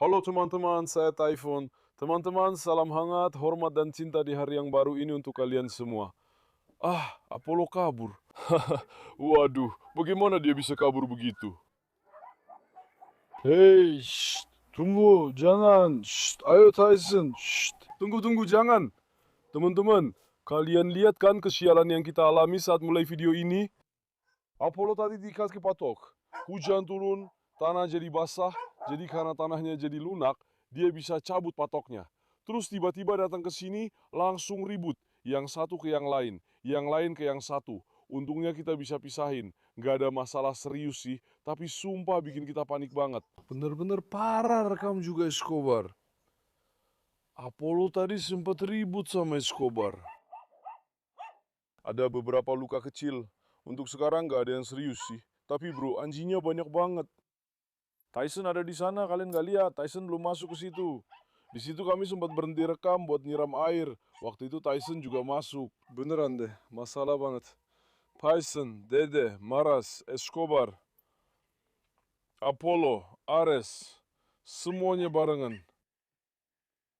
Halo teman-teman, saya Typhoon. Teman-teman, salam hangat, hormat dan cinta di hari yang baru ini untuk kalian semua. Apollo kabur. Waduh, bagaimana dia bisa kabur begitu? Hei, tunggu, jangan. Ayo Tyson. Tunggu, jangan. Teman-teman, kalian lihat kan kesialan yang kita alami saat mulai video ini? Apollo tadi dikasih patok. Hujan turun, tanah jadi basah, jadi karena tanahnya jadi lunak, dia bisa cabut patoknya. Terus tiba-tiba datang ke sini, langsung ribut. Yang satu ke yang lain ke yang satu. Untungnya kita bisa pisahin. Gak ada masalah serius sih, tapi sumpah bikin kita panik banget. Bener-bener parah rekam juga Escobar. Apollo tadi sempat ribut sama Escobar. Ada beberapa luka kecil. Untuk sekarang gak ada yang serius sih. Tapi bro, anjingnya banyak banget. Tyson ada di sana, kalian gak lihat. Tyson belum masuk ke situ. Di situ kami sempat berhenti rekam buat nyiram air. Waktu itu Tyson juga masuk. Beneran deh, masalah banget. Tyson, Dede, Maras, Escobar, Apollo, Ares, semuanya barengan.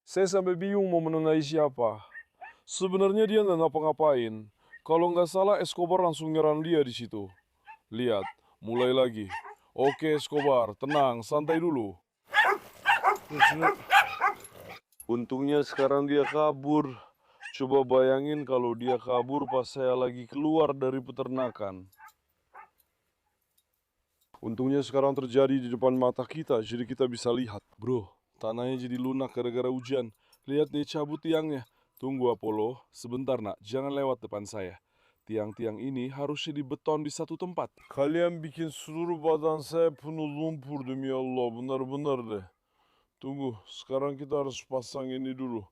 Saya sampai bingung mau menengahi siapa. Sebenarnya dia nggak ngapa-ngapain. Kalau nggak salah Escobar langsung nyerang dia di situ. Lihat, mulai lagi. Oke Escobar, tenang, santai dulu. Untungnya sekarang dia kabur. Coba bayangin kalau dia kabur pas saya lagi keluar dari peternakan. Untungnya sekarang terjadi di depan mata kita, jadi kita bisa lihat. Bro, tanahnya jadi lunak gara-gara hujan. Lihat dia cabut tiangnya. Tunggu Apollo, sebentar nak, jangan lewat depan saya. Tiang-tiang ini harusnya dibeton di satu tempat. Kalian bikin seluruh badan saya penuh lumpur demi Allah, benar-benar deh. Tunggu, sekarang kita harus pasang ini dulu.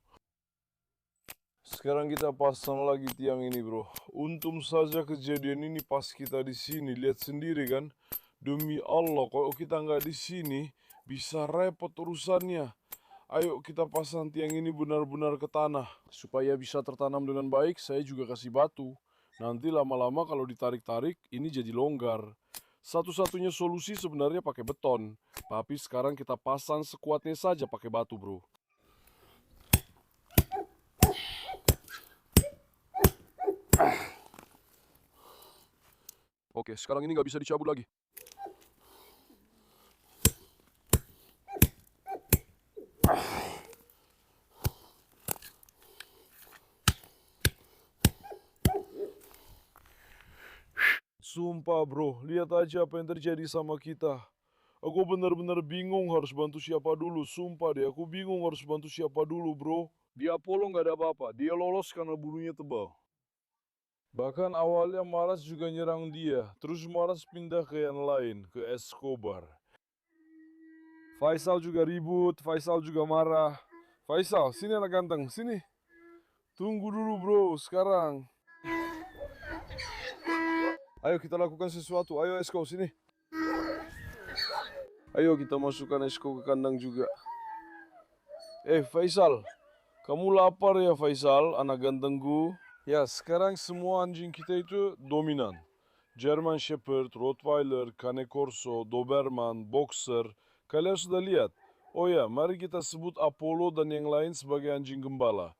Sekarang kita pasang lagi tiang ini bro. Untung saja kejadian ini pas kita di sini. Lihat sendiri kan. Demi Allah kalau kita nggak di sini bisa repot urusannya. Ayo kita pasang tiang ini benar-benar ke tanah. Supaya bisa tertanam dengan baik saya juga kasih batu. Nanti lama-lama kalau ditarik-tarik ini jadi longgar. Satu-satunya solusi sebenarnya pakai beton. Tapi sekarang kita pasang sekuatnya saja pakai batu bro. Oke, sekarang ini nggak bisa dicabut lagi. Sumpah bro, lihat aja apa yang terjadi sama kita. Aku benar-benar bingung harus bantu siapa dulu. Sumpah deh, aku bingung harus bantu siapa dulu bro. Di Apollo nggak ada apa-apa, dia lolos karena bulunya tebal. Bahkan awalnya Maras juga nyerang dia, terus Maras pindah ke yang lain, ke Escobar. Faisal juga ribut, Faisal juga marah. Faisal, sini anak ganteng, sini. Tunggu dulu bro, sekarang. Ayo kita lakukan sesuatu, ayo Esko, sini. Ayo kita masukkan Esko ke kandang juga. Faisal, kamu lapar ya Faisal, anak gantengku? Ya, sekarang semua anjing kita itu dominan. German Shepherd, Rottweiler, Cane Corso, Doberman, Boxer. Kalian sudah lihat? Oh ya, mari kita sebut Apollo dan yang lain sebagai anjing gembala.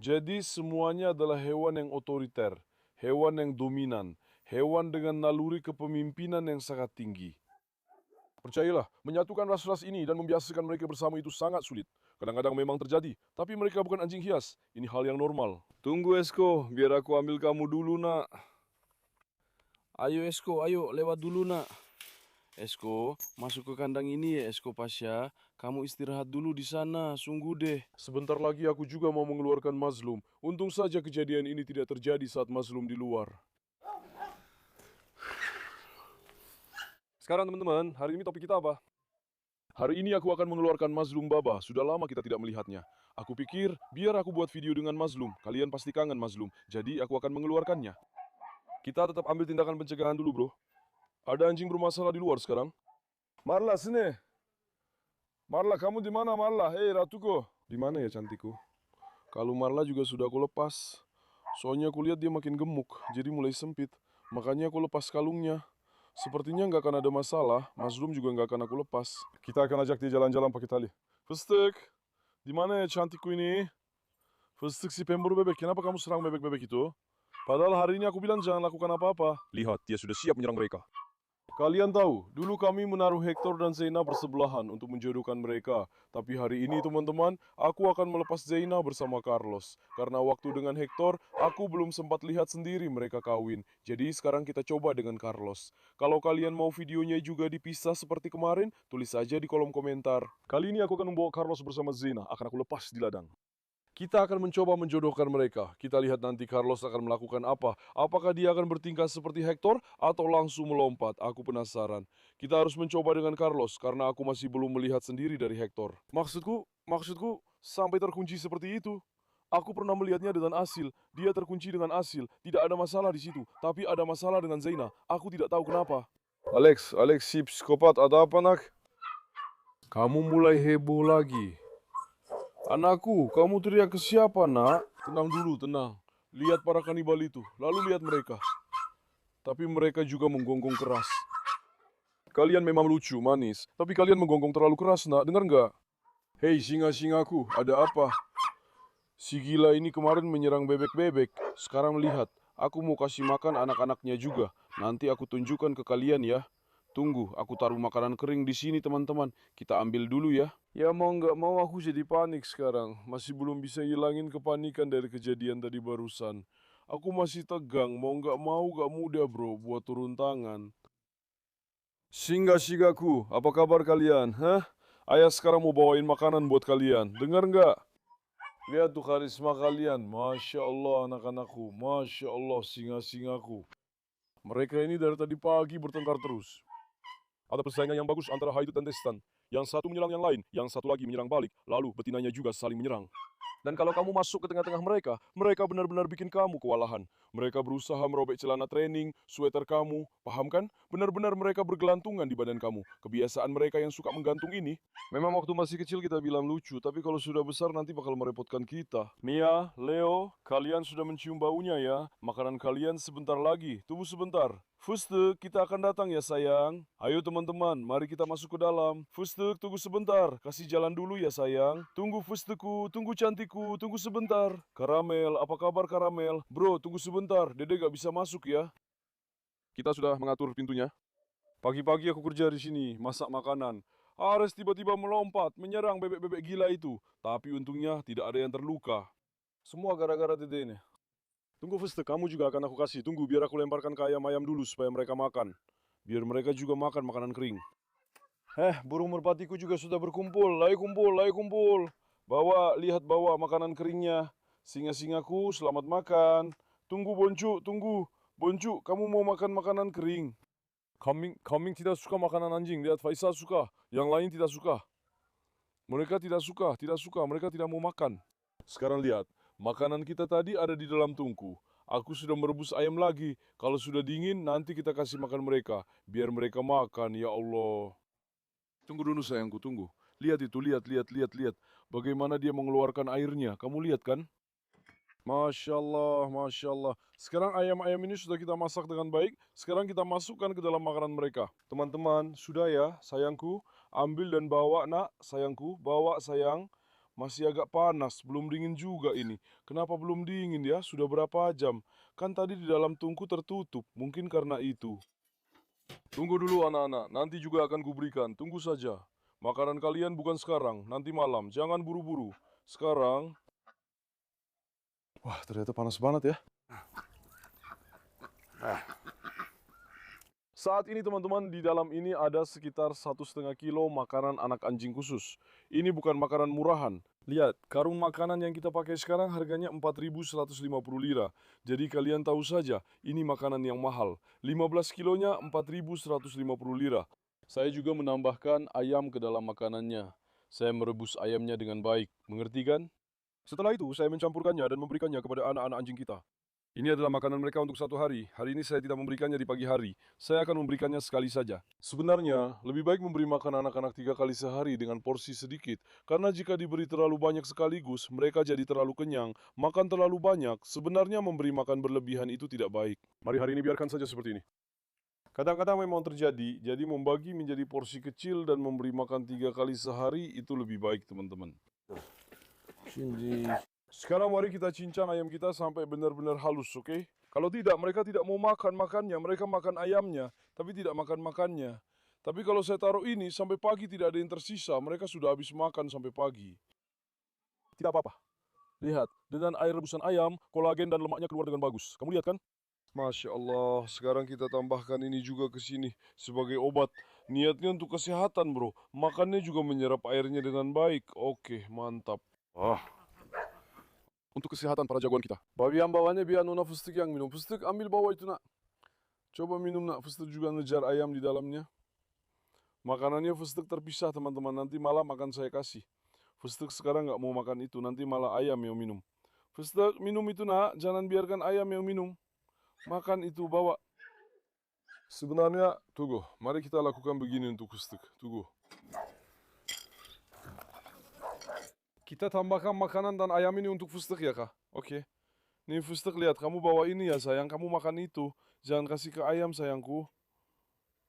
Jadi semuanya adalah hewan yang otoriter, hewan yang dominan, hewan dengan naluri kepemimpinan yang sangat tinggi. Percayalah, menyatukan ras-ras ini dan membiasakan mereka bersama itu sangat sulit. Kadang-kadang memang terjadi, tapi mereka bukan anjing hias. Ini hal yang normal. Tunggu Esko, biar aku ambil kamu dulu nak. Ayo Esko, ayo lewat dulu nak. Esko, masuk ke kandang ini ya Esko Pasya. Kamu istirahat dulu di sana, sungguh deh. Sebentar lagi aku juga mau mengeluarkan Mazlum. Untung saja kejadian ini tidak terjadi saat Mazlum di luar. Sekarang teman-teman, hari ini topik kita apa? Hari ini aku akan mengeluarkan Mazlum Baba. Sudah lama kita tidak melihatnya. Aku pikir, biar aku buat video dengan Mazlum. Kalian pasti kangen Mazlum. Jadi aku akan mengeluarkannya. Kita tetap ambil tindakan pencegahan dulu bro. Ada anjing bermasalah di luar sekarang. Marla, sini. Marla, kamu di mana Marla? Hei ratuku. Di mana ya cantikku? Kalau Marla juga sudah aku lepas. Soalnya aku lihat dia makin gemuk, jadi mulai sempit. Makanya aku lepas kalungnya. Sepertinya nggak akan ada masalah. Mushroom juga nggak akan aku lepas. Kita akan ajak dia jalan-jalan pakai tali. Fıstık, di mana ya cantikku ini? Fıstık si pemburu bebek, kenapa kamu serang bebek-bebek itu? Padahal hari ini aku bilang jangan lakukan apa-apa. Lihat, dia sudah siap menyerang mereka. Kalian tahu, dulu kami menaruh Hector dan Zeina bersebelahan untuk menjodohkan mereka. Tapi hari ini teman-teman, aku akan melepas Zeina bersama Carlos. Karena waktu dengan Hector, aku belum sempat lihat sendiri mereka kawin. Jadi sekarang kita coba dengan Carlos. Kalau kalian mau videonya juga dipisah seperti kemarin, tulis saja di kolom komentar. Kali ini aku akan membawa Carlos bersama Zeina, akan aku lepas di ladang. Kita akan mencoba menjodohkan mereka. Kita lihat nanti Carlos akan melakukan apa. Apakah dia akan bertingkah seperti Hector atau langsung melompat? Aku penasaran. Kita harus mencoba dengan Carlos karena aku masih belum melihat sendiri dari Hector. Maksudku sampai terkunci seperti itu. Aku pernah melihatnya dengan Asil. Dia terkunci dengan Asil. Tidak ada masalah di situ. Tapi ada masalah dengan Zeina. Aku tidak tahu kenapa. Alex si psikopat, ada apa nak? Kamu mulai heboh lagi. Anakku, kamu teriak ke siapa, nak? Tenang dulu, tenang. Lihat para kanibal itu, lalu lihat mereka. Tapi mereka juga menggonggong keras. Kalian memang lucu, manis. Tapi kalian menggonggong terlalu keras, nak. Dengar nggak? Hei, singa-singaku, ada apa? Si gila ini kemarin menyerang bebek-bebek. Sekarang lihat, aku mau kasih makan anak-anaknya juga. Nanti aku tunjukkan ke kalian ya. Tunggu, aku taruh makanan kering di sini teman-teman. Kita ambil dulu ya. Ya mau nggak mau aku jadi panik sekarang. Masih belum bisa hilangin kepanikan dari kejadian tadi barusan. Aku masih tegang, mau nggak mau gak mudah bro buat turun tangan. Singa-singaku, apa kabar kalian? Hah? Ayah sekarang mau bawain makanan buat kalian. Dengar nggak? Lihat tuh karisma kalian. Masya Allah anak-anakku. Masya Allah singa-singaku. Mereka ini dari tadi pagi bertengkar terus. Ada persaingan yang bagus antara Haidut dan Destan. Yang satu menyerang yang lain, yang satu lagi menyerang balik. Lalu betinanya juga saling menyerang. Dan kalau kamu masuk ke tengah-tengah mereka, mereka benar-benar bikin kamu kewalahan. Mereka berusaha merobek celana training, sweater kamu, paham kan? Benar-benar mereka bergelantungan di badan kamu. Kebiasaan mereka yang suka menggantung ini, memang waktu masih kecil kita bilang lucu, tapi kalau sudah besar nanti bakal merepotkan kita. Mia, Leo, kalian sudah mencium baunya ya? Makanan kalian sebentar lagi, tunggu sebentar. Fıstık, kita akan datang ya sayang. Ayo teman-teman, mari kita masuk ke dalam. Fıstık, tunggu sebentar. Kasih jalan dulu ya sayang. Tunggu Fıstıkku, tunggu cantikku, tunggu sebentar. Karamel, apa kabar Karamel? Bro, tunggu sebentar, Dede gak bisa masuk ya. Kita sudah mengatur pintunya. Pagi-pagi aku kerja di sini, masak makanan. Ares tiba-tiba melompat, menyerang bebek-bebek gila itu. Tapi untungnya tidak ada yang terluka. Semua gara-gara Dede nih. Tunggu Fıstık, kamu juga akan aku kasih. Tunggu biar aku lemparkan ke ayam-ayam dulu supaya mereka makan. Biar mereka juga makan makanan kering. Burung merpatiku juga sudah berkumpul. Ayo kumpul, ayo kumpul. Bawa, lihat bawa makanan keringnya. Singa-singaku, selamat makan. Tunggu Boncu, tunggu. Boncu, kamu mau makan makanan kering? Kambing tidak suka makanan anjing. Lihat Faisal suka, yang lain tidak suka. Mereka tidak suka, mereka tidak mau makan. Sekarang lihat. Makanan kita tadi ada di dalam tungku. Aku sudah merebus ayam lagi. Kalau sudah dingin, nanti kita kasih makan mereka. Biar mereka makan, ya Allah. Tunggu dulu sayangku, tunggu. Lihat itu, lihat. Bagaimana dia mengeluarkan airnya. Kamu lihat kan? Masya Allah, Masya Allah. Sekarang ayam-ayam ini sudah kita masak dengan baik. Sekarang kita masukkan ke dalam makanan mereka. Teman-teman, sudah ya, sayangku. Ambil dan bawa, nak, sayangku. Bawa, sayang. Masih agak panas, belum dingin juga ini. Kenapa belum dingin ya? Sudah berapa jam? Kan tadi di dalam tungku tertutup, mungkin karena itu. Tunggu dulu anak-anak, nanti juga akan kuberikan. Tunggu saja. Makanan kalian bukan sekarang, nanti malam. Jangan buru-buru. Sekarang... Wah, ternyata panas banget ya. Saat ini teman-teman, di dalam ini ada sekitar 1,5 kilo makanan anak anjing khusus. Ini bukan makanan murahan. Lihat, karung makanan yang kita pakai sekarang harganya 4.150 lira. Jadi kalian tahu saja, ini makanan yang mahal. 15 kilonya 4.150 lira. Saya juga menambahkan ayam ke dalam makanannya. Saya merebus ayamnya dengan baik, mengerti kan? Setelah itu, saya mencampurkannya dan memberikannya kepada anak-anak anjing kita. Ini adalah makanan mereka untuk satu hari. Hari ini saya tidak memberikannya di pagi hari. Saya akan memberikannya sekali saja. Sebenarnya, lebih baik memberi makan anak-anak 3 kali sehari dengan porsi sedikit. Karena jika diberi terlalu banyak sekaligus, mereka jadi terlalu kenyang. Makan terlalu banyak, sebenarnya memberi makan berlebihan itu tidak baik. Mari hari ini biarkan saja seperti ini. Kadang-kadang memang terjadi, jadi membagi menjadi porsi kecil dan memberi makan 3 kali sehari itu lebih baik teman-teman. Sekarang mari kita cincang ayam kita sampai benar-benar halus, oke? Kalau tidak, mereka tidak mau makan makannya, mereka makan ayamnya, tapi tidak makan makannya. Tapi kalau saya taruh ini sampai pagi tidak ada yang tersisa, mereka sudah habis makan sampai pagi. Tidak apa-apa. Lihat, dengan air rebusan ayam, kolagen dan lemaknya keluar dengan bagus. Kamu lihat kan? Masya Allah, sekarang kita tambahkan ini juga ke sini sebagai obat. Niatnya untuk kesehatan bro, makannya juga menyerap airnya dengan baik. Oke, mantap. Untuk kesehatan para jagoan kita. Babi yang bawahnya biar nona fıstık yang minum. Fıstık ambil bawa itu nak. Coba minum nak, fıstık juga ngejar ayam di dalamnya. Makanannya fıstık terpisah teman-teman, nanti malam akan saya kasih. Fıstık sekarang nggak mau makan itu, nanti malah ayam yang minum. Fıstık minum itu nak, jangan biarkan ayam yang minum. Makan itu, bawa. Sebenarnya, tunggu. Mari kita lakukan begini untuk fıstık. Tunggu. Kita tambahkan makanan dan ayam ini untuk fıstık ya kak? Oke. Nih fıstık lihat, kamu bawa ini ya sayang. Kamu makan itu. Jangan kasih ke ayam sayangku.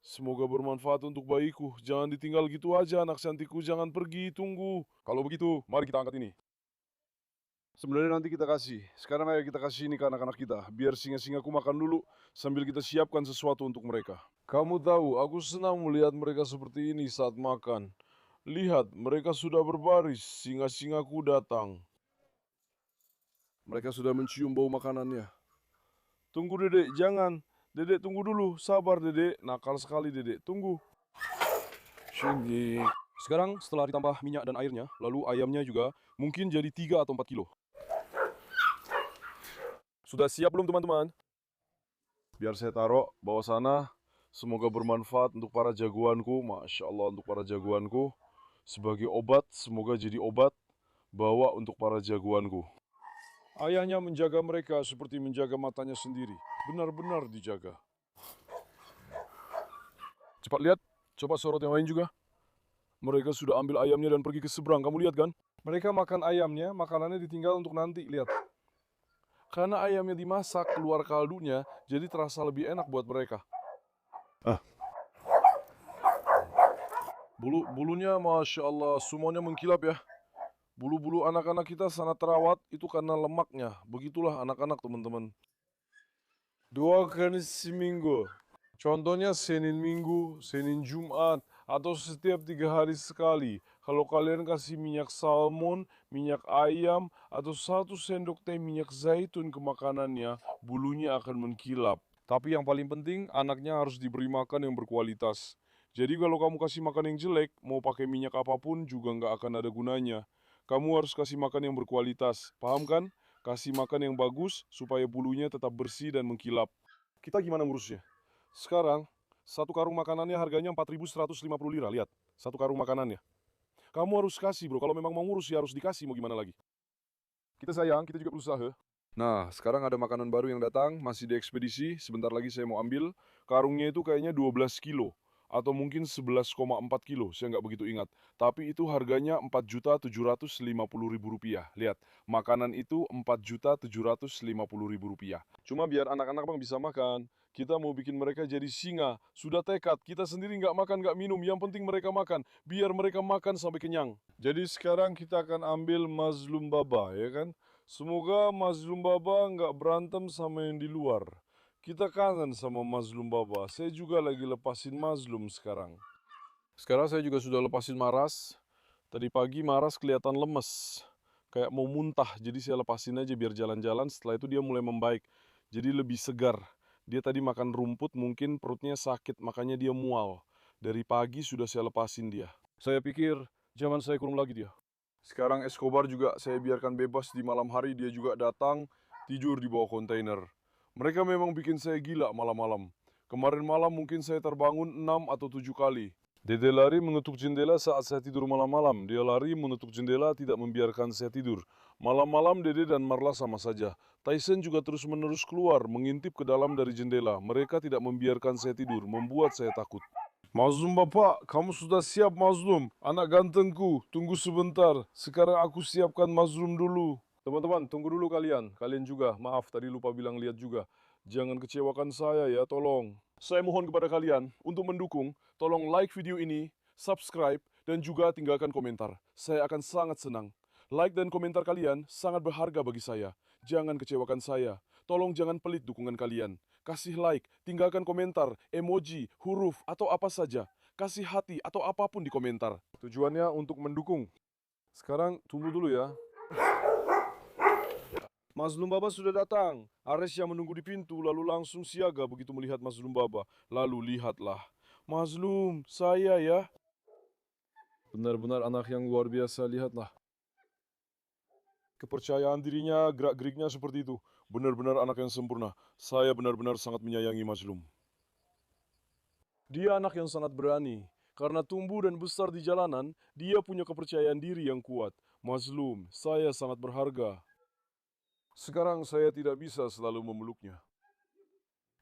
Semoga bermanfaat untuk bayiku. Jangan ditinggal gitu aja anak cantikku. Jangan pergi, tunggu. Kalau begitu, mari kita angkat ini. Sebenarnya nanti kita kasih. Sekarang ayo kita kasih ini ke anak-anak kita. Biar singa-singaku makan dulu sambil kita siapkan sesuatu untuk mereka. Kamu tahu, aku senang melihat mereka seperti ini saat makan. Lihat, mereka sudah berbaris. Singa-singaku datang. Mereka sudah mencium bau makanannya. Tunggu dedek, jangan. Dedek tunggu dulu. Sabar dedek. Nakal sekali dedek. Tunggu. Shinji. Sekarang setelah ditambah minyak dan airnya, lalu ayamnya juga mungkin jadi 3 atau 4 kilo. Sudah siap belum teman-teman? Biar saya taruh bawah sana. Semoga bermanfaat untuk para jagoanku. Masya Allah untuk para jagoanku. Sebagai obat, semoga jadi obat. Bawa untuk para jagoanku. Ayahnya menjaga mereka seperti menjaga matanya sendiri. Benar-benar dijaga. Cepat lihat. Coba sorot yang lain juga. Mereka sudah ambil ayamnya dan pergi ke seberang. Kamu lihat kan? Mereka makan ayamnya, makanannya ditinggal untuk nanti. Lihat. Karena ayamnya dimasak, keluar kaldunya, jadi terasa lebih enak buat mereka. Bulunya Masya Allah, semuanya mengkilap ya. Bulu-bulu anak-anak kita sangat terawat, itu karena lemaknya. Begitulah anak-anak teman-teman. 2 kali seminggu. Contohnya Senin Minggu, Senin Jumat, atau setiap 3 hari sekali. Kalau kalian kasih minyak salmon, minyak ayam, atau 1 sendok teh minyak zaitun ke makanannya, bulunya akan mengkilap. Tapi yang paling penting, anaknya harus diberi makan yang berkualitas. Jadi kalau kamu kasih makan yang jelek, mau pakai minyak apapun juga nggak akan ada gunanya. Kamu harus kasih makan yang berkualitas, paham kan? Kasih makan yang bagus supaya bulunya tetap bersih dan mengkilap. Kita gimana ngurusnya? Sekarang, 1 karung makanannya harganya 4.150 lira, lihat. 1 karung makanannya. Kamu harus kasih bro, kalau memang mau ngurus ya harus dikasih, mau gimana lagi. Kita sayang, kita juga berusaha. Nah, sekarang ada makanan baru yang datang, masih di ekspedisi, sebentar lagi saya mau ambil. Karungnya itu kayaknya 12 kilo. Atau mungkin 11,4 kilo, saya nggak begitu ingat. Tapi itu harganya Rp4.750.000. Lihat, makanan itu Rp4.750.000. Cuma biar anak-anak bang bisa makan, kita mau bikin mereka jadi singa. Sudah tekad, kita sendiri nggak makan, nggak minum, yang penting mereka makan. Biar mereka makan sampai kenyang. Jadi sekarang kita akan ambil Mazlum Baba, ya kan? Semoga Mazlum Baba nggak berantem sama yang di luar. Kita kangen sama Mazlum Baba. Saya juga lagi lepasin Mazlum sekarang. Sekarang saya juga sudah lepasin Maras. Tadi pagi Maras kelihatan lemes. Kayak mau muntah. Jadi saya lepasin aja biar jalan-jalan. Setelah itu dia mulai membaik. Jadi lebih segar. Dia tadi makan rumput, mungkin perutnya sakit. Makanya dia mual. Dari pagi sudah saya lepasin dia. Saya pikir jangan saya kurung lagi dia. Sekarang Escobar juga saya biarkan bebas di malam hari. Dia juga datang tidur di bawah kontainer. Mereka memang bikin saya gila malam-malam. Kemarin malam mungkin saya terbangun 6 atau 7 kali. Dede lari mengetuk jendela saat saya tidur malam-malam. Dia lari menutup jendela tidak membiarkan saya tidur. Malam-malam Dede dan Marla sama saja. Tyson juga terus-menerus keluar mengintip ke dalam dari jendela. Mereka tidak membiarkan saya tidur, membuat saya takut. Mazlum Bapak, kamu sudah siap Mazlum? Anak gantengku, tunggu sebentar. Sekarang aku siapkan Mazlum dulu. Teman-teman, tunggu dulu kalian. Kalian juga, maaf tadi lupa bilang lihat juga. Jangan kecewakan saya ya, tolong. Saya mohon kepada kalian untuk mendukung, tolong like video ini, subscribe, dan juga tinggalkan komentar. Saya akan sangat senang. Like dan komentar kalian sangat berharga bagi saya. Jangan kecewakan saya. Tolong jangan pelit dukungan kalian. Kasih like, tinggalkan komentar, emoji, huruf, atau apa saja. Kasih hati atau apapun di komentar. Tujuannya untuk mendukung. Sekarang tunggu dulu ya. Mazlum Baba sudah datang. Ares yang menunggu di pintu lalu langsung siaga begitu melihat Mazlum Baba. Lalu lihatlah. Mazlum, saya ya. Benar-benar anak yang luar biasa, lihatlah. Kepercayaan dirinya, gerak-geriknya seperti itu. Benar-benar anak yang sempurna. Saya benar-benar sangat menyayangi Mazlum. Dia anak yang sangat berani. Karena tumbuh dan besar di jalanan, dia punya kepercayaan diri yang kuat. Mazlum, saya sangat berharga. Sekarang saya tidak bisa selalu memeluknya.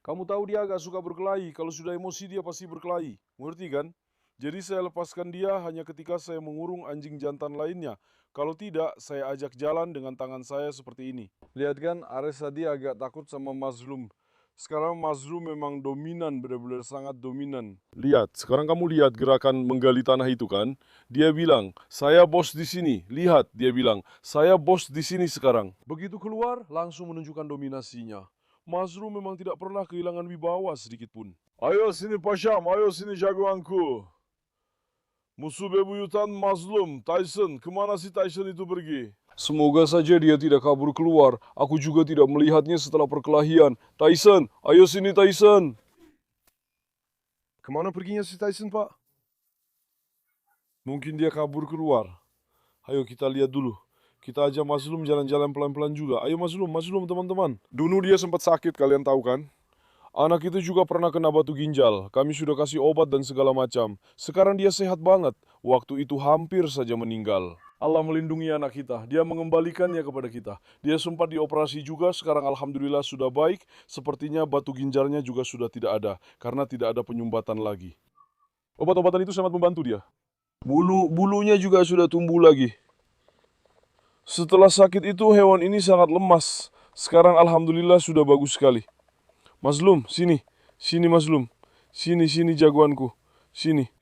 Kamu tahu dia agak suka berkelahi. Kalau sudah emosi dia pasti berkelahi. Mengerti kan? Jadi saya lepaskan dia hanya ketika saya mengurung anjing jantan lainnya. Kalau tidak, saya ajak jalan dengan tangan saya seperti ini. Lihat kan, Ares tadi agak takut sama Mazlum. Sekarang Mazlum memang dominan, benar-benar sangat dominan. Lihat, sekarang kamu lihat gerakan menggali tanah itu kan? Dia bilang, saya bos di sini. Lihat, dia bilang, saya bos di sini sekarang. Begitu keluar, langsung menunjukkan dominasinya. Mazlum memang tidak pernah kehilangan wibawa sedikit pun. Ayo sini Pasyam, ayo sini jagoanku. Musuh bebuyutan Mazlum, Tyson. Kemana si Tyson itu pergi? Semoga saja dia tidak kabur keluar. Aku juga tidak melihatnya setelah perkelahian. Tyson, ayo sini Tyson. Kemana perginya si Tyson, Pak? Mungkin dia kabur keluar. Ayo kita lihat dulu. Kita ajak Mazlum jalan-jalan pelan-pelan juga. Ayo Mazlum, Mazlum teman-teman. Dulu dia sempat sakit, kalian tahu kan? Anak itu juga pernah kena batu ginjal. Kami sudah kasih obat dan segala macam. Sekarang dia sehat banget. Waktu itu hampir saja meninggal. Allah melindungi anak kita. Dia mengembalikannya kepada kita. Dia sempat dioperasi juga. Sekarang alhamdulillah sudah baik. Sepertinya batu ginjalnya juga sudah tidak ada. Karena tidak ada penyumbatan lagi. Obat-obatan itu sangat membantu dia. Bulunya juga sudah tumbuh lagi. Setelah sakit itu hewan ini sangat lemas. Sekarang alhamdulillah sudah bagus sekali. Mazlum, sini. Sini Mazlum. Sini jagoanku. Sini.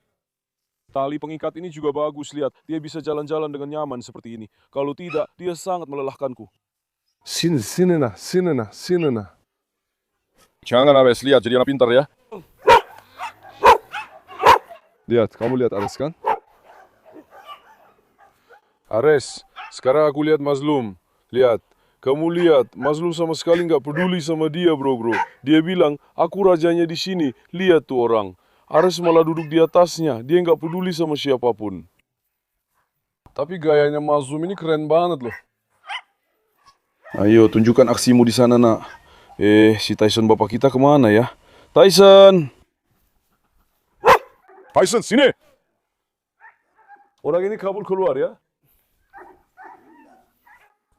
Tali pengikat ini juga bagus, lihat. Dia bisa jalan-jalan dengan nyaman seperti ini. Kalau tidak, dia sangat melelahkanku. Sini nah. Jangan Ares, lihat jadi anak pintar ya. Lihat, kamu lihat Ares kan? Ares, sekarang aku lihat Mazlum. Lihat. Kamu lihat, Mazlum sama sekali nggak peduli sama dia, bro. Dia bilang, aku rajanya di sini. Lihat tuh orang. Ares malah duduk di atasnya. Dia nggak peduli sama siapapun. Tapi gayanya Mazlum ini keren banget loh. Ayo, tunjukkan aksimu di sana, nak. Si Tyson bapak kita kemana ya? Tyson! Tyson, sini! Orang ini kabur keluar ya.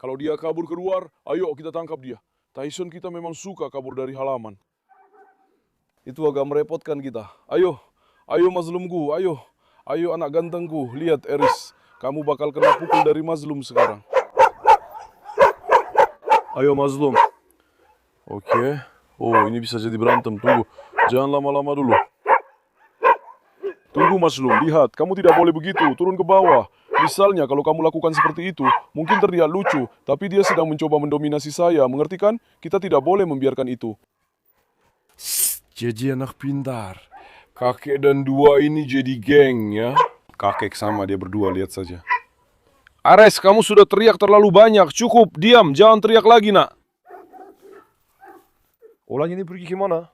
Kalau dia kabur keluar, ayo kita tangkap dia. Tyson kita memang suka kabur dari halaman. Itu agak merepotkan kita. Ayo Mazlumku, ayo anak gantengku. Lihat Eris, kamu bakal kena pukul dari Mazlum sekarang. Ayo Mazlum. Oke. Oh, ini bisa jadi berantem. Tunggu, jangan lama-lama dulu. Tunggu Mazlum, lihat, kamu tidak boleh begitu. Turun ke bawah. Misalnya kalau kamu lakukan seperti itu, mungkin terlihat lucu, tapi dia sedang mencoba mendominasi saya, mengerti kan? Kita tidak boleh membiarkan itu. Jadi anak pintar. Kakek dan dua ini jadi geng ya. Kakek sama dia berdua, lihat saja. Ares, kamu sudah teriak terlalu banyak. Cukup, diam, jangan teriak lagi nak. Orang ini pergi kemana?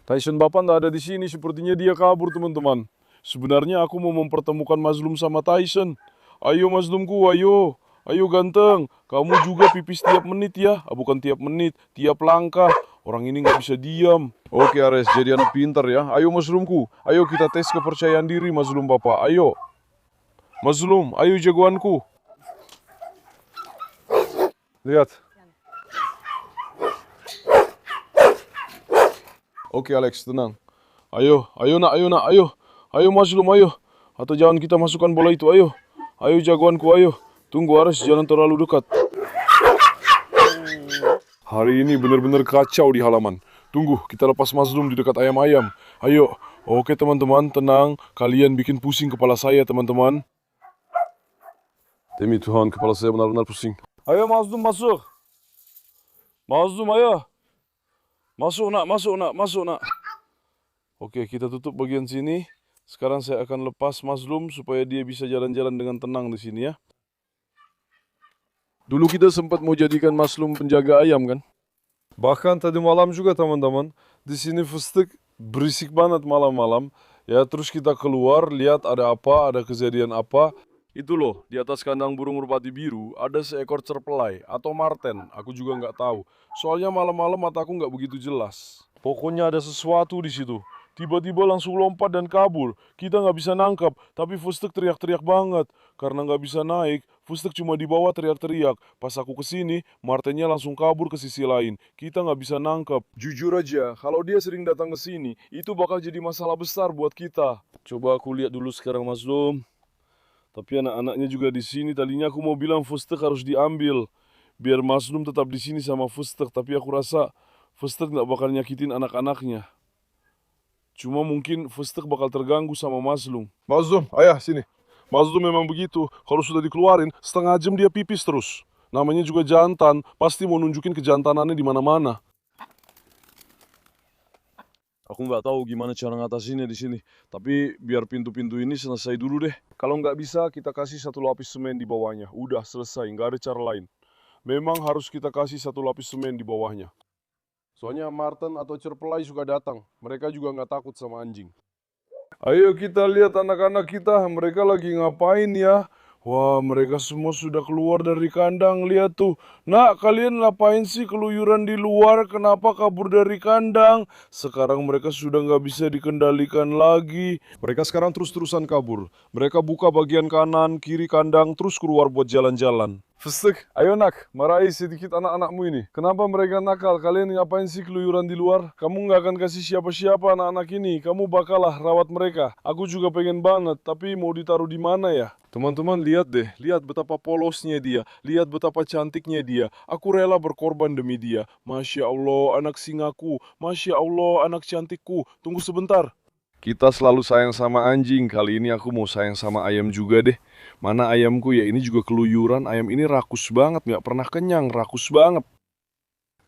Tyson bapak tidak ada di sini, sepertinya dia kabur teman-teman. Sebenarnya aku mau mempertemukan Mazlum sama Tyson. Ayo Mazlumku, ayo. Ayo ganteng. Kamu juga pipis tiap menit ya. Bukan tiap menit, tiap langkah. Orang ini nggak bisa diam. Oke Ares, jadi anak pintar ya. Ayo Mazlumku. Ayo kita tes kepercayaan diri Mazlum bapak. Ayo. Mazlum, ayo jagoanku. Lihat. Oke Alex, tenang. Ayo nak. Ayo Mazlum, ayo. Atau jangan kita masukkan bola itu, ayo. Ayo jagoanku, ayo. Tunggu Ares, jangan terlalu dekat. Hari ini benar-benar kacau di halaman. Tunggu, kita lepas Mazlum di dekat ayam-ayam. Ayo. Oke teman-teman, tenang. Kalian bikin pusing kepala saya teman-teman. Demi Tuhan, kepala saya benar-benar pusing. Ayo Mazlum masuk. Mazlum ayo. Masuk nak, masuk nak, masuk nak. Oke, kita tutup bagian sini. Sekarang saya akan lepas Mazlum supaya dia bisa jalan-jalan dengan tenang di sini ya. Dulu kita sempat mau jadikan Mazlum penjaga ayam kan. Bahkan tadi malam juga teman-teman, di sini Fıstık berisik banget malam-malam. Ya terus kita keluar, lihat ada apa, ada kejadian apa. Itu loh, di atas kandang burung merpati biru ada seekor cerpelai atau marten, aku juga nggak tahu. Soalnya malam-malam mataku nggak begitu jelas. Pokoknya ada sesuatu di situ. Tiba-tiba langsung lompat dan kabur. Kita nggak bisa nangkap, tapi Fıstık teriak-teriak banget. Karena nggak bisa naik, Fıstık cuma di bawah teriak-teriak. Pas aku kesini, martennya langsung kabur ke sisi lain. Kita nggak bisa nangkap. Jujur aja, kalau dia sering datang ke sini, itu bakal jadi masalah besar buat kita. Coba aku lihat dulu sekarang Mazlum. Tapi anak-anaknya juga di sini. Tadinya aku mau bilang Fıstık harus diambil, biar Mazlum tetap di sini sama Fıstık. Tapi aku rasa Fıstık nggak bakal nyakitin anak-anaknya. Cuma mungkin Fıstık bakal terganggu sama Mazlum. Mazlum, ayah sini. Mazlum memang begitu. Kalau sudah dikeluarin, setengah jam dia pipis terus. Namanya juga jantan, pasti mau nunjukin kejantanannya di mana-mana. Aku nggak tahu gimana cara ngatasinnya di sini. Tapi biar pintu-pintu ini selesai dulu deh. Kalau nggak bisa, kita kasih satu lapis semen di bawahnya. Udah selesai, nggak ada cara lain. Memang harus kita kasih satu lapis semen di bawahnya. Soalnya marten atau cerpelai suka datang. Mereka juga nggak takut sama anjing. Ayo kita lihat anak-anak kita. Mereka lagi ngapain ya? Wah, mereka semua sudah keluar dari kandang. Lihat tuh. Nak, kalian ngapain sih keluyuran di luar? Kenapa kabur dari kandang? Sekarang mereka sudah nggak bisa dikendalikan lagi. Mereka sekarang terus-terusan kabur. Mereka buka bagian kanan, kiri kandang, terus keluar buat jalan-jalan. Fıstık, ayo nak, marahi sedikit anak-anakmu ini. Kenapa mereka nakal? Kalian ngapain sih keluyuran di luar? Kamu nggak akan kasih siapa-siapa anak-anak ini. Kamu bakalah rawat mereka. Aku juga pengen banget, tapi mau ditaruh di mana ya? Teman-teman lihat deh, lihat betapa polosnya dia. Lihat betapa cantiknya dia. Aku rela berkorban demi dia. Masya Allah, anak singaku. Masya Allah, anak cantikku. Tunggu sebentar. Kita selalu sayang sama anjing, kali ini aku mau sayang sama ayam juga deh. Mana ayamku ya, ini juga keluyuran, ayam ini rakus banget, nggak pernah kenyang, rakus banget.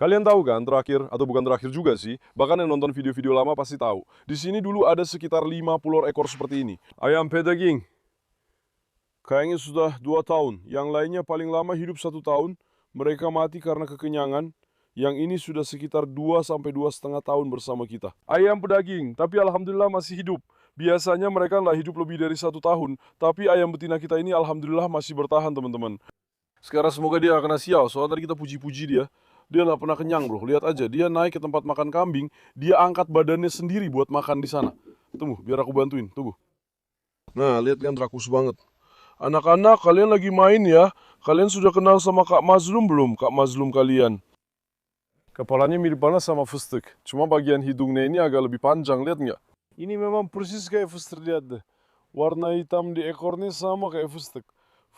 Kalian tahu kan terakhir, atau bukan terakhir juga sih, bahkan yang nonton video-video lama pasti tahu. Di sini dulu ada sekitar 50 ekor seperti ini. Ayam pedaging. Kayaknya sudah 2 tahun, yang lainnya paling lama hidup 1 tahun. Mereka mati karena kekenyangan. Yang ini sudah sekitar 2 sampai 2,5 tahun bersama kita. Ayam pedaging, tapi alhamdulillah masih hidup. Biasanya mereka nggak hidup lebih dari 1 tahun. Tapi ayam betina kita ini alhamdulillah masih bertahan teman-teman. Sekarang semoga dia akan sial, soalnya tadi kita puji-puji dia. Dia nggak pernah kenyang bro, lihat aja. Dia naik ke tempat makan kambing, dia angkat badannya sendiri buat makan di sana. Tunggu, biar aku bantuin, tunggu. Nah, lihat kan rakus banget. Anak-anak, kalian lagi main ya. Kalian sudah kenal sama Kak Mazlum belum? Kak Mazlum kalian. Kepalanya mirip banget sama Fıstık. Cuma bagian hidungnya ini agak lebih panjang, lihat nggak? Ini memang persis kayak Fıstık, lihat deh. Warna hitam di ekornya sama kayak Fıstık.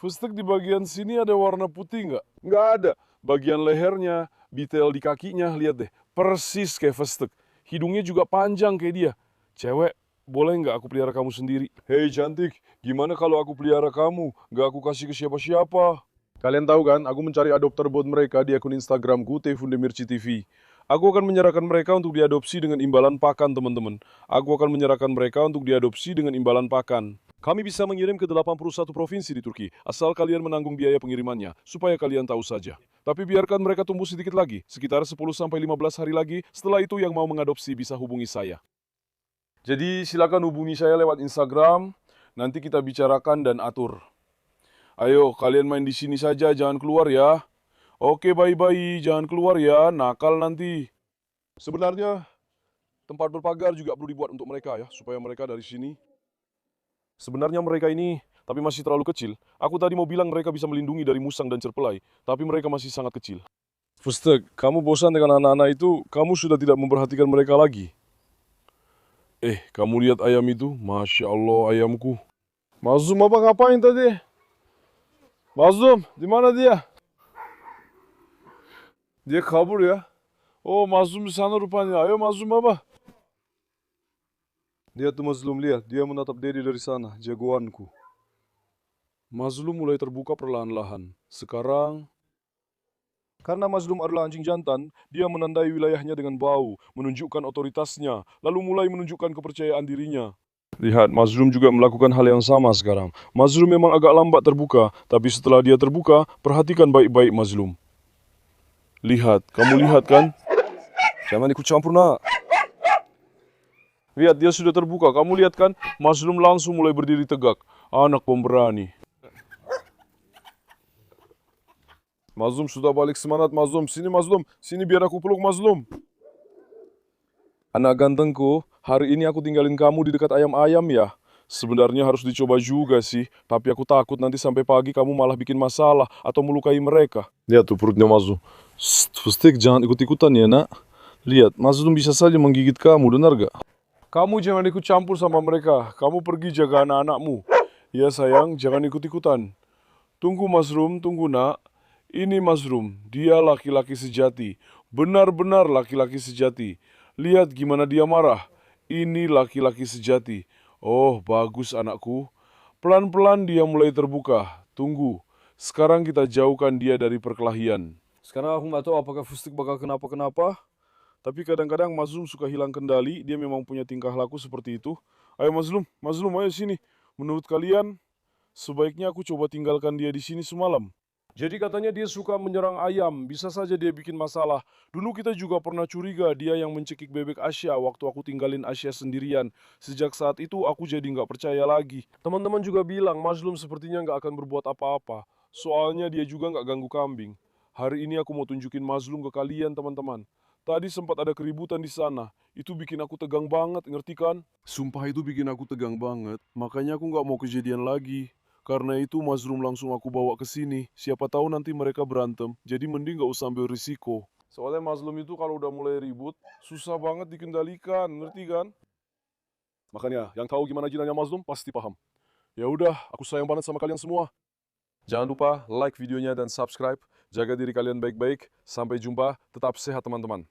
Fıstık di bagian sini ada warna putih nggak? Nggak ada. Bagian lehernya, detail di kakinya, lihat deh. Persis kayak Fıstık. Hidungnya juga panjang kayak dia. Cewek, boleh nggak aku pelihara kamu sendiri? Hei cantik, gimana kalau aku pelihara kamu? Nggak aku kasih ke siapa-siapa. Kalian tahu kan, aku mencari adopter buat mereka di akun Instagramku, Tayfun_Demirci TV. Aku akan menyerahkan mereka untuk diadopsi dengan imbalan pakan, teman-teman. Aku akan menyerahkan mereka untuk diadopsi dengan imbalan pakan. Kami bisa mengirim ke 81 provinsi di Turki, asal kalian menanggung biaya pengirimannya, supaya kalian tahu saja. Tapi biarkan mereka tumbuh sedikit lagi, sekitar 10-15 hari lagi, setelah itu yang mau mengadopsi bisa hubungi saya. Jadi silakan hubungi saya lewat Instagram, nanti kita bicarakan dan atur. Ayo, kalian main di sini saja, jangan keluar ya. Oke, bayi-bayi, jangan keluar ya, nakal nanti. Sebenarnya, tempat berpagar juga perlu dibuat untuk mereka ya, supaya mereka dari sini. Sebenarnya mereka ini, tapi masih terlalu kecil. Aku tadi mau bilang mereka bisa melindungi dari musang dan cerpelai, tapi mereka masih sangat kecil. Fıstık, kamu bosan dengan anak-anak itu, kamu sudah tidak memperhatikan mereka lagi. Kamu lihat ayam itu? Masya Allah, ayamku. Mazlum apa ngapain tadi? Mazlum, di mana dia? Dia kabur ya. Oh, Mazlum di sana rupanya. Ayo Mazlum apa? Lihat tuh Mazlum, lihat. Dia menatap Dedi dari sana, jagoanku. Mazlum mulai terbuka perlahan-lahan. Sekarang, karena Mazlum adalah anjing jantan, dia menandai wilayahnya dengan bau, menunjukkan otoritasnya, lalu mulai menunjukkan kepercayaan dirinya. Lihat, Mazlum juga melakukan hal yang sama sekarang. Mazlum memang agak lambat terbuka, tapi setelah dia terbuka, perhatikan baik-baik Mazlum. Lihat, kamu lihat kan? Jangan ikut campur nak. Lihat, dia sudah terbuka. Kamu lihat kan? Mazlum langsung mulai berdiri tegak. Anak pemberani. Mazlum sudah balik semangat Mazlum. Sini Mazlum, sini biar aku peluk Mazlum. Anak gantengku, hari ini aku tinggalin kamu di dekat ayam-ayam ya. Sebenarnya harus dicoba juga sih, tapi aku takut nanti sampai pagi kamu malah bikin masalah atau melukai mereka. Lihat tuh perutnya Mazlum. Fustik, jangan ikut-ikutan ya nak. Lihat, Mazlum bisa saja menggigit kamu, dengar gak? Kamu jangan ikut campur sama mereka. Kamu pergi jaga anak-anakmu. Ya sayang, jangan ikut-ikutan. Tunggu Mazlum, tunggu nak. Ini Mazlum, dia laki-laki sejati. Benar-benar laki-laki sejati. Lihat gimana dia marah. Ini laki-laki sejati. Oh, bagus anakku. Pelan-pelan dia mulai terbuka. Tunggu. Sekarang kita jauhkan dia dari perkelahian. Sekarang aku nggak tahu apakah Fustik bakal kenapa-kenapa. Tapi kadang-kadang Mazlum suka hilang kendali. Dia memang punya tingkah laku seperti itu. Ayo Mazlum, Mazlum ayo sini. Menurut kalian, sebaiknya aku coba tinggalkan dia di sini semalam. Jadi katanya dia suka menyerang ayam, bisa saja dia bikin masalah. Dulu kita juga pernah curiga dia yang mencekik bebek Asya waktu aku tinggalin Asya sendirian. Sejak saat itu aku jadi nggak percaya lagi. Teman-teman juga bilang Mazlum sepertinya nggak akan berbuat apa-apa. Soalnya dia juga nggak ganggu kambing. Hari ini aku mau tunjukin Mazlum ke kalian teman-teman. Tadi sempat ada keributan di sana. Itu bikin aku tegang banget, ngerti kan? Sumpah itu bikin aku tegang banget. Makanya aku nggak mau kejadian lagi. Karena itu Mazlum langsung aku bawa ke sini. Siapa tahu nanti mereka berantem. Jadi mending gak usah ambil risiko. Soalnya Mazlum itu kalau udah mulai ribut, susah banget dikendalikan, ngerti kan? Makanya yang tahu gimana jinanya Mazlum pasti paham. Ya udah, aku sayang banget sama kalian semua. Jangan lupa like videonya dan subscribe. Jaga diri kalian baik-baik. Sampai jumpa, tetap sehat teman-teman.